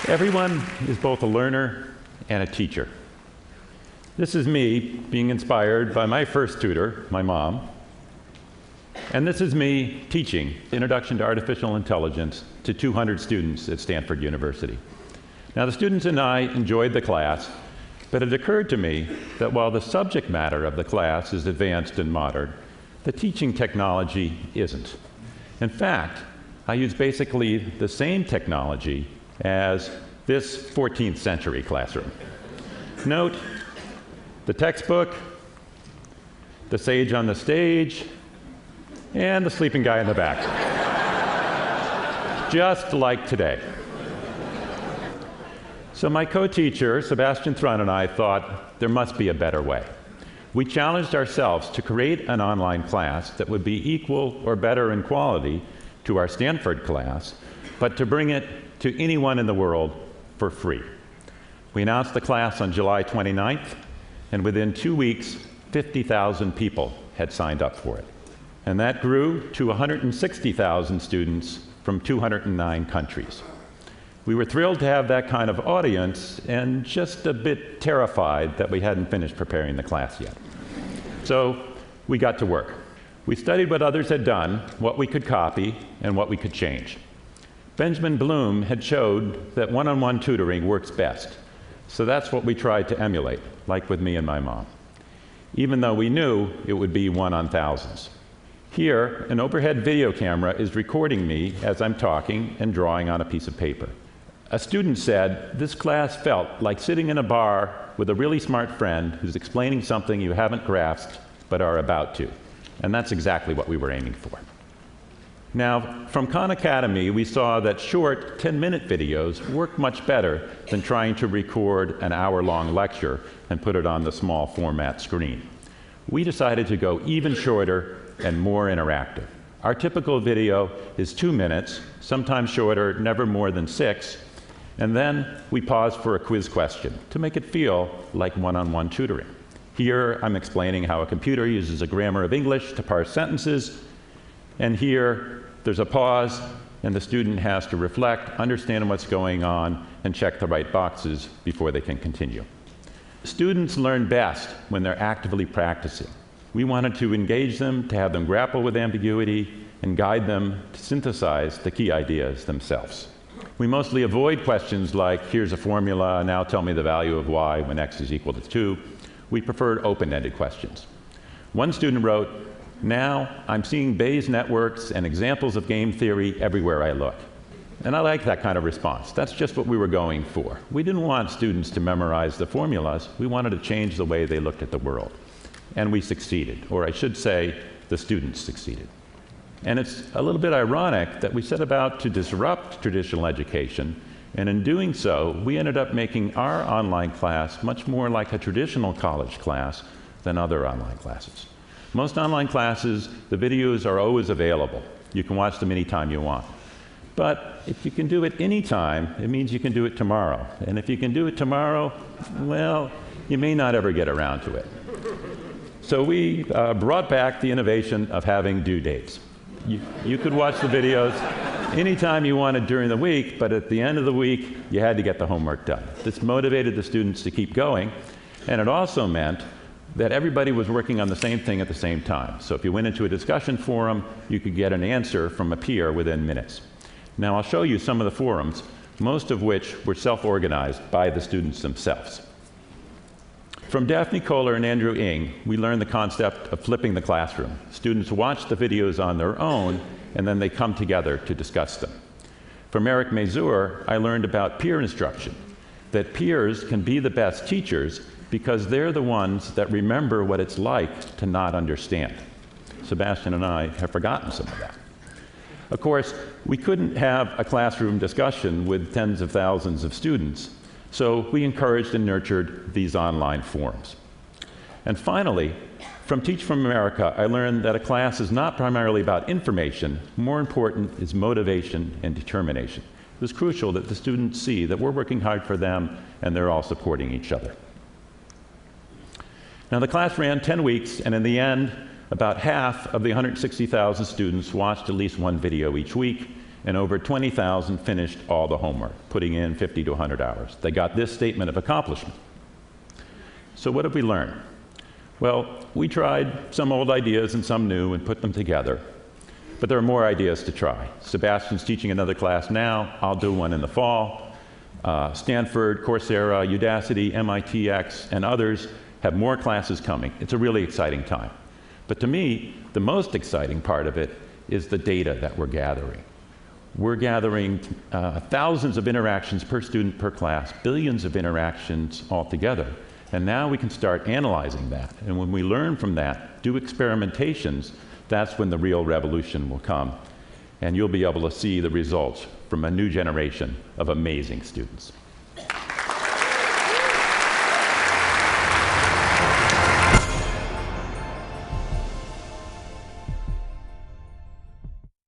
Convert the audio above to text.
Everyone is both a learner and a teacher. This is me being inspired by my first tutor, my mom. And this is me teaching Introduction to Artificial Intelligence to 200 students at Stanford University. Now, the students and I enjoyed the class, but it occurred to me that while the subject matter of the class is advanced and modern, the teaching technology isn't. In fact, I use basically the same technology as this 14th century classroom. Note the textbook, the sage on the stage, and the sleeping guy in the back. Just like today. So my co-teacher, Sebastian Thrun, and I thought there must be a better way. We challenged ourselves to create an online class that would be equal or better in quality to our Stanford class, but to bring it to anyone in the world for free. We announced the class on July 29th, and within 2 weeks, 50,000 people had signed up for it. And that grew to 160,000 students from 209 countries. We were thrilled to have that kind of audience and just a bit terrified that we hadn't finished preparing the class yet. So we got to work. We studied what others had done, what we could copy, and what we could change. Benjamin Bloom had showed that one-on-one tutoring works best. So that's what we tried to emulate, like with me and my mom, even though we knew it would be one on thousands. Here, an overhead video camera is recording me as I'm talking and drawing on a piece of paper. A student said, "This class felt like sitting in a bar with a really smart friend who's explaining something you haven't grasped but are about to." And that's exactly what we were aiming for. Now, from Khan Academy, we saw that short 10-minute videos work much better than trying to record an hour-long lecture and put it on the small format screen. We decided to go even shorter and more interactive. Our typical video is 2 minutes, sometimes shorter, never more than 6, and then we pause for a quiz question to make it feel like one-on-one tutoring. Here, I'm explaining how a computer uses a grammar of English to parse sentences, and here, there's a pause, and the student has to reflect, understand what's going on, and check the right boxes before they can continue. Students learn best when they're actively practicing. We wanted to engage them, to have them grapple with ambiguity, and guide them to synthesize the key ideas themselves. We mostly avoid questions like, here's a formula, now tell me the value of y when x is equal to 2. We preferred open-ended questions. One student wrote, "Now I'm seeing Bayes networks and examples of game theory everywhere I look." And I like that kind of response. That's just what we were going for. We didn't want students to memorize the formulas. We wanted to change the way they looked at the world. And we succeeded, or I should say, the students succeeded. And it's a little bit ironic that we set about to disrupt traditional education, and in doing so, we ended up making our online class much more like a traditional college class than other online classes. Most online classes, the videos are always available. You can watch them anytime you want. But if you can do it anytime, it means you can do it tomorrow. And if you can do it tomorrow, well, you may not ever get around to it. So we brought back the innovation of having due dates. You could watch the videos anytime you wanted during the week, but at the end of the week, you had to get the homework done. This motivated the students to keep going, and it also meant that everybody was working on the same thing at the same time. So if you went into a discussion forum, you could get an answer from a peer within minutes. Now I'll show you some of the forums, most of which were self-organized by the students themselves. From Daphne Kohler and Andrew Ng, we learned the concept of flipping the classroom. Students watch the videos on their own, and then they come together to discuss them. From Eric Mazur, I learned about peer instruction, that peers can be the best teachers because they're the ones that remember what it's like to not understand. Sebastian and I have forgotten some of that. Of course, we couldn't have a classroom discussion with tens of thousands of students, so we encouraged and nurtured these online forums. And finally, from Teach from America, I learned that a class is not primarily about information. More important is motivation and determination. It was crucial that the students see that we're working hard for them and they're all supporting each other. Now, the class ran 10 weeks, and in the end, about half of the 160,000 students watched at least one video each week, and over 20,000 finished all the homework, putting in 50 to 100 hours. They got this statement of accomplishment. So what did we learn? Well, we tried some old ideas and some new and put them together. But there are more ideas to try. Sebastian's teaching another class now. I'll do one in the fall. Stanford, Coursera, Udacity, MITx, and others have more classes coming. It's a really exciting time. But to me, the most exciting part of it is the data that we're gathering. We're gathering thousands of interactions per student per class, billions of interactions altogether. And now we can start analyzing that. And when we learn from that, do experimentations, that's when the real revolution will come. And you'll be able to see the results from a new generation of amazing students.